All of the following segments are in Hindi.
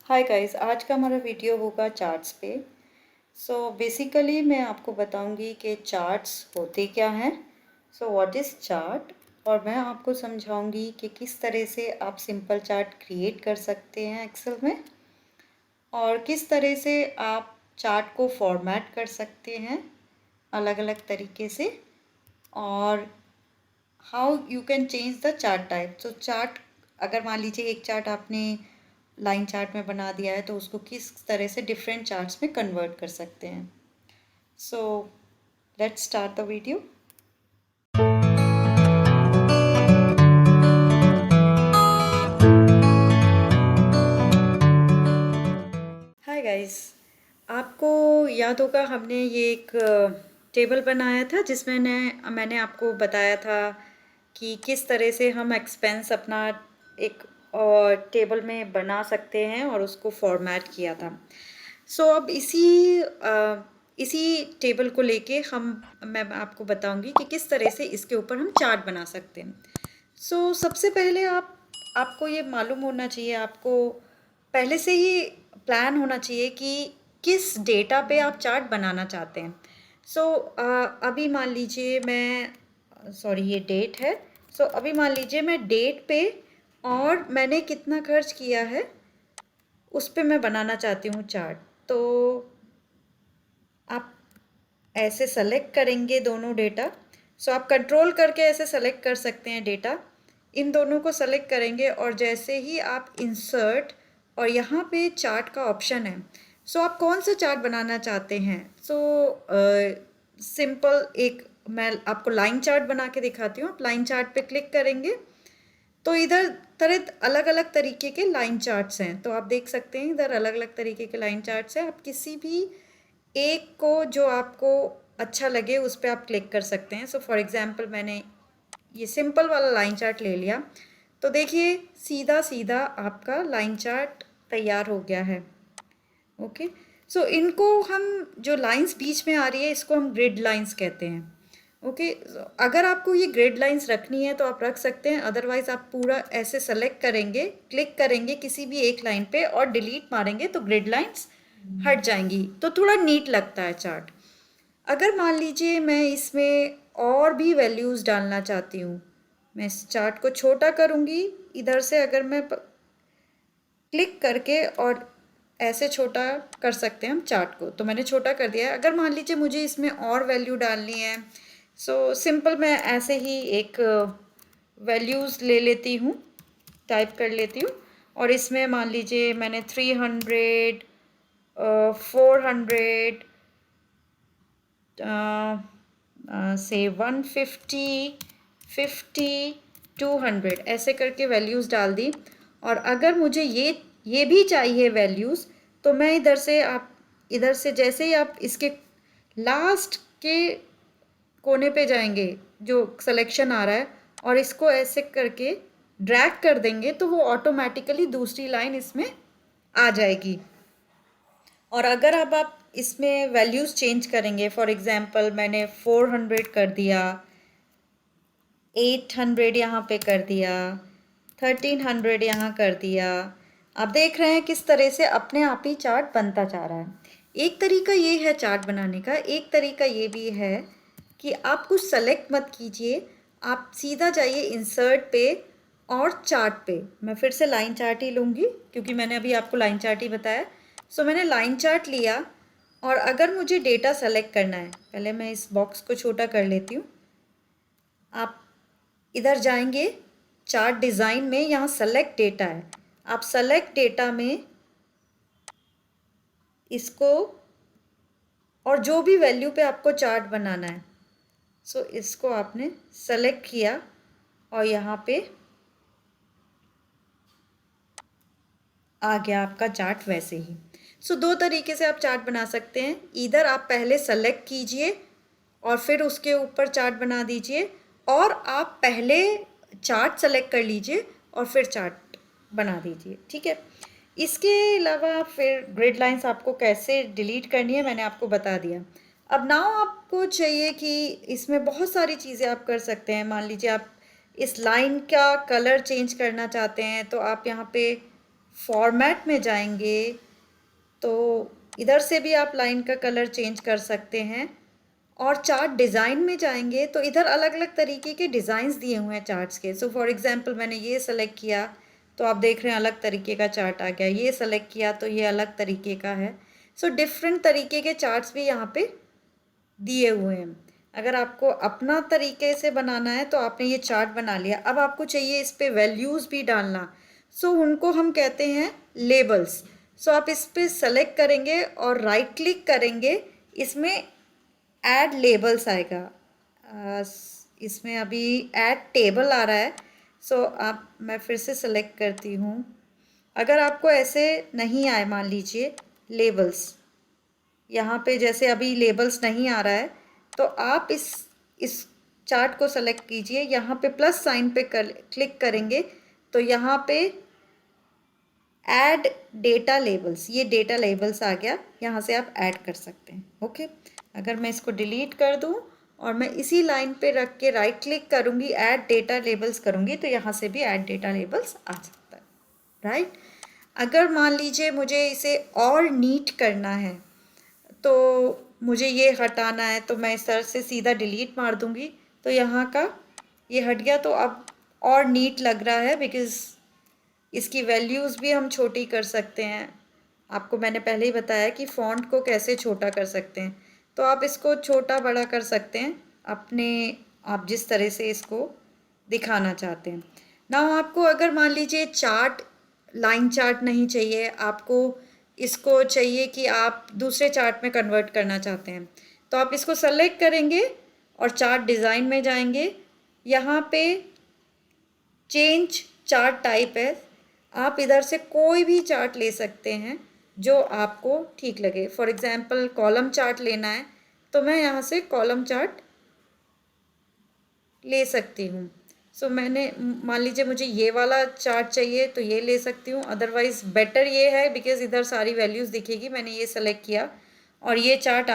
हाय गाइस, आज का हमारा वीडियो होगा चार्ट्स पे। बेसिकली मैं आपको बताऊंगी कि चार्ट्स होते क्या हैं। व्हाट इज़ चार्ट, और मैं आपको समझाऊंगी कि किस तरह से आप सिंपल चार्ट क्रिएट कर सकते हैं एक्सेल में, और किस तरह से आप चार्ट को फॉर्मेट कर सकते हैं अलग अलग तरीके से, और how you can change the chart type. Chart, अगर मान लीजिए एक चार्ट आपने लाइन चार्ट में बना दिया है तो उसको किस तरह से डिफरेंट चार्ट्स में कन्वर्ट कर सकते हैं। So let's start the video. Hi guys, आपको याद होगा हमने ये एक टेबल बनाया था जिसमें मैंने आपको बताया था कि किस तरह से हम एक्सपेंस अपना एक टेबल में बना सकते हैं और उसको फॉर्मेट किया था। अब इसी टेबल को लेके मैं आपको बताऊंगी कि किस तरह से इसके ऊपर हम चार्ट बना सकते हैं। सबसे पहले आपको ये मालूम होना चाहिए, आपको पहले से ही प्लान होना चाहिए कि किस डेटा पे आप चार्ट बनाना चाहते हैं। अभी मान लीजिए ये डेट है। अभी मान लीजिए मैं डेट पे और मैंने कितना खर्च किया है उस पे मैं बनाना चाहती हूँ चार्ट। तो आप ऐसे सेलेक्ट करेंगे दोनों डेटा। आप कंट्रोल करके ऐसे सेलेक्ट कर सकते हैं डेटा, इन दोनों को सेलेक्ट करेंगे और जैसे ही आप इंसर्ट और यहाँ पे चार्ट का ऑप्शन है। आप कौन सा चार्ट बनाना चाहते हैं। सिंपल एक मैं आपको लाइन चार्ट बना के दिखाती हूँ। आप लाइन चार्ट पे क्लिक करेंगे तो इधर तरह अलग अलग तरीके के लाइन चार्ट्स हैं। तो आप देख सकते हैं इधर अलग अलग तरीके के लाइन चार्ट्स हैं। आप किसी भी एक को जो आपको अच्छा लगे उस पर आप क्लिक कर सकते हैं। फॉर एग्जांपल मैंने ये सिंपल वाला लाइन चार्ट ले लिया, तो देखिए सीधा सीधा आपका लाइन चार्ट तैयार हो गया है। ओके, इनको हम जो लाइंस बीच में आ रही है इसको हम ग्रिड लाइंस कहते हैं। ओके, अगर आपको ये ग्रिड लाइंस रखनी है तो आप रख सकते हैं, अदरवाइज आप पूरा ऐसे सेलेक्ट करेंगे, क्लिक करेंगे किसी भी एक लाइन पे और डिलीट मारेंगे तो ग्रिड लाइंस हट जाएंगी, तो थोड़ा नीट लगता है चार्ट। अगर मान लीजिए मैं इसमें और भी वैल्यूज़ डालना चाहती हूँ, मैं इस चार्ट को छोटा करूँगी। इधर से अगर मैं क्लिक करके और ऐसे छोटा कर सकते हैं हम चार्ट को, तो मैंने छोटा कर दिया है। अगर मान लीजिए मुझे इसमें और वैल्यू डालनी है, सिंपल मैं ऐसे ही एक वैल्यूज़ ले लेती हूँ, टाइप कर लेती हूँ, और इसमें मान लीजिए मैंने 300, 400 से 150, 50, 200 ऐसे करके वैल्यूज़ डाल दी। और अगर मुझे ये भी चाहिए वैल्यूज़, तो मैं इधर से जैसे ही आप इसके लास्ट के कोने पे जाएंगे जो सिलेक्शन आ रहा है, और इसको ऐसे करके ड्रैग कर देंगे तो वो ऑटोमेटिकली दूसरी लाइन इसमें आ जाएगी। और अगर अब आप इसमें वैल्यूज़ चेंज करेंगे, फॉर एग्जांपल मैंने 400 कर दिया, 800 यहाँ पे कर दिया, 1300 यहाँ कर दिया, आप देख रहे हैं किस तरह से अपने आप ही चार्ट बनता जा रहा है। एक तरीका ये है चार्ट बनाने का, एक तरीका ये भी है कि आप कुछ सेलेक्ट मत कीजिए, आप सीधा जाइए इंसर्ट पे और चार्ट पे। मैं फिर से लाइन चार्ट ही लूँगी क्योंकि मैंने अभी आपको लाइन चार्ट ही बताया। मैंने लाइन चार्ट लिया, और अगर मुझे डेटा सेलेक्ट करना है, पहले मैं इस बॉक्स को छोटा कर लेती हूँ। आप इधर जाएंगे चार्ट डिज़ाइन में, यहाँ सेलेक्ट डेटा है, आप सेलेक्ट डेटा में इसको, और जो भी वैल्यू पे आपको चार्ट बनाना है, इसको आपने सेलेक्ट किया और यहाँ पे आ गया आपका चार्ट वैसे ही। दो तरीके से आप चार्ट बना सकते हैं। इधर आप पहले सेलेक्ट कीजिए और फिर उसके ऊपर चार्ट बना दीजिए, और आप पहले चार्ट सेलेक्ट कर लीजिए और फिर चार्ट बना दीजिए। ठीक है, इसके अलावा फिर ग्रिड लाइंस आपको कैसे डिलीट करनी है मैंने आपको बता दिया। अब नाउ आपको चाहिए कि इसमें बहुत सारी चीज़ें आप कर सकते हैं। मान लीजिए आप इस लाइन का कलर चेंज करना चाहते हैं, तो आप यहाँ पे फॉर्मेट में जाएंगे तो इधर से भी आप लाइन का कलर चेंज कर सकते हैं, और चार्ट डिज़ाइन में जाएंगे तो इधर अलग अलग तरीके के डिज़ाइंस दिए हुए हैं चार्ट्स के। सो फॉर एग्जांपल मैंने ये सेलेक्ट किया तो आप देख रहे हैं अलग तरीके का चार्ट आ गया, ये सेलेक्ट किया तो ये अलग तरीके का है। सो डिफरेंट तरीके के चार्ट्स भी यहाँ पे दिए हुए हैं। अगर आपको अपना तरीके से बनाना है तो आपने ये चार्ट बना लिया, अब आपको चाहिए इस पे वैल्यूज़ भी डालना। सो उनको हम कहते हैं लेबल्स। सो आप इस पे सेलेक्ट करेंगे और राइट क्लिक करेंगे, इसमें ऐड लेबल्स आएगा। इसमें अभी ऐड टेबल आ रहा है। सो आप मैं फिर से सेलेक्ट करती हूँ। अगर आपको ऐसे नहीं आए, मान लीजिए लेबल्स, यहाँ पे जैसे अभी लेबल्स नहीं आ रहा है, तो आप इस चार्ट को सेलेक्ट कीजिए, यहाँ पे प्लस साइन पे क्लिक करेंगे तो यहाँ पे ऐड डेटा लेबल्स, ये डेटा लेबल्स आ गया, यहाँ से आप ऐड कर सकते हैं। ओके, अगर मैं इसको डिलीट कर दूँ और मैं इसी लाइन पे रख के राइट क्लिक करूँगी, ऐड डेटा लेबल्स करूँगी, तो यहाँ से भी ऐड डेटा लेबल्स आ सकता है, राइट। अगर मान लीजिए मुझे इसे और नीट करना है तो मुझे ये हटाना है, तो मैं इस तरह से सीधा डिलीट मार दूँगी तो यहाँ का ये हट गया। तो अब और नीट लग रहा है, बिकॉज़ इसकी वैल्यूज़ भी हम छोटी कर सकते हैं। आपको मैंने पहले ही बताया कि फ़ॉन्ट को कैसे छोटा कर सकते हैं, तो आप इसको छोटा बड़ा कर सकते हैं अपने, आप जिस तरह से इसको दिखाना चाहते हैं ना। आपको अगर मान लीजिए चार्ट, लाइन चार्ट नहीं चाहिए आपको, इसको चाहिए कि आप दूसरे चार्ट में कन्वर्ट करना चाहते हैं, तो आप इसको सेलेक्ट करेंगे और चार्ट डिज़ाइन में जाएंगे, यहाँ पे चेंज चार्ट टाइप है, आप इधर से कोई भी चार्ट ले सकते हैं जो आपको ठीक लगे। फॉर एग्जांपल कॉलम चार्ट लेना है तो मैं यहाँ से कॉलम चार्ट ले सकती हूँ। सो मैंने, मान लीजिए मुझे ये वाला चार्ट चाहिए तो ये ले सकती हूँ, अदरवाइज़ बेटर ये है बिकॉज़ इधर सारी वैल्यूज़ दिखेगी। मैंने ये सेलेक्ट किया और ये चार्ट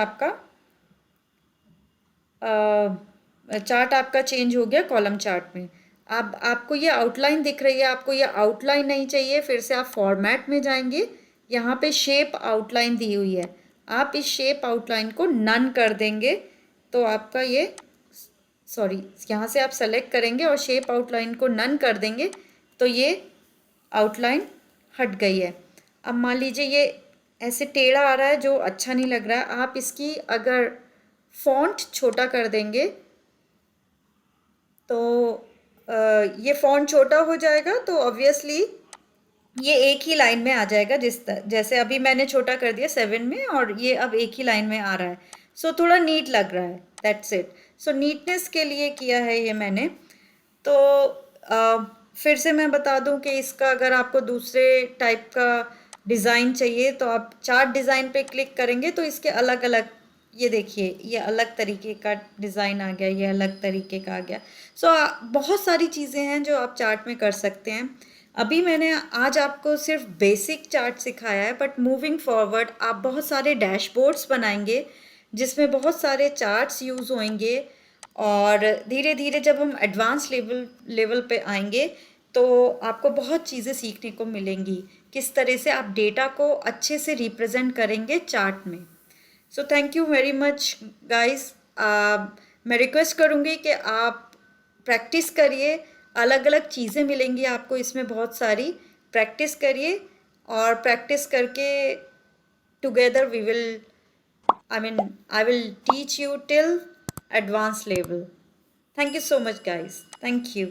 आपका चेंज हो गया कॉलम चार्ट में। अब आपको ये आउटलाइन दिख रही है, आपको ये आउटलाइन नहीं चाहिए, फिर से आप फॉर्मेट में जाएंगे, यहाँ पे शेप आउटलाइन दी हुई है, आप इस शेप आउटलाइन को नन कर देंगे तो आपका ये, सॉरी, यहाँ से आप सेलेक्ट करेंगे और शेप आउटलाइन को नन कर देंगे तो ये आउटलाइन हट गई है। अब मान लीजिए ये ऐसे टेढ़ा आ रहा है जो अच्छा नहीं लग रहा है, आप इसकी अगर फॉन्ट छोटा कर देंगे तो ये फॉन्ट छोटा हो जाएगा, तो ऑब्वियसली ये एक ही लाइन में आ जाएगा, जैसे अभी मैंने छोटा कर दिया 7 में और ये अब एक ही लाइन में आ रहा है। सो थोड़ा नीट लग रहा है, दैट्स इट। सो नीटनेस के लिए किया है ये मैंने। तो फिर से मैं बता दूं कि इसका अगर आपको दूसरे टाइप का डिज़ाइन चाहिए तो आप चार्ट डिज़ाइन पे क्लिक करेंगे तो इसके अलग अलग, ये देखिए ये अलग तरीके का डिज़ाइन आ गया, ये अलग तरीके का आ गया। सो बहुत सारी चीज़ें हैं जो आप चार्ट में कर सकते हैं। अभी मैंने आज आपको सिर्फ बेसिक चार्ट सिखाया है, बट मूविंग फॉरवर्ड आप बहुत सारे डैशबोर्ड्स बनाएंगे जिसमें बहुत सारे चार्ट्स यूज़ होंगे, और धीरे धीरे जब हम एडवांस लेवल पे आएंगे तो आपको बहुत चीज़ें सीखने को मिलेंगी, किस तरह से आप डेटा को अच्छे से रिप्रेजेंट करेंगे चार्ट में। So thank you very much guys. मैं रिक्वेस्ट करूँगी कि आप प्रैक्टिस करिए, अलग अलग चीज़ें मिलेंगी आपको इसमें बहुत सारी, प्रैक्टिस करिए और प्रैक्टिस करके together we will, I will teach you till advanced level. Thank you so much guys. Thank you.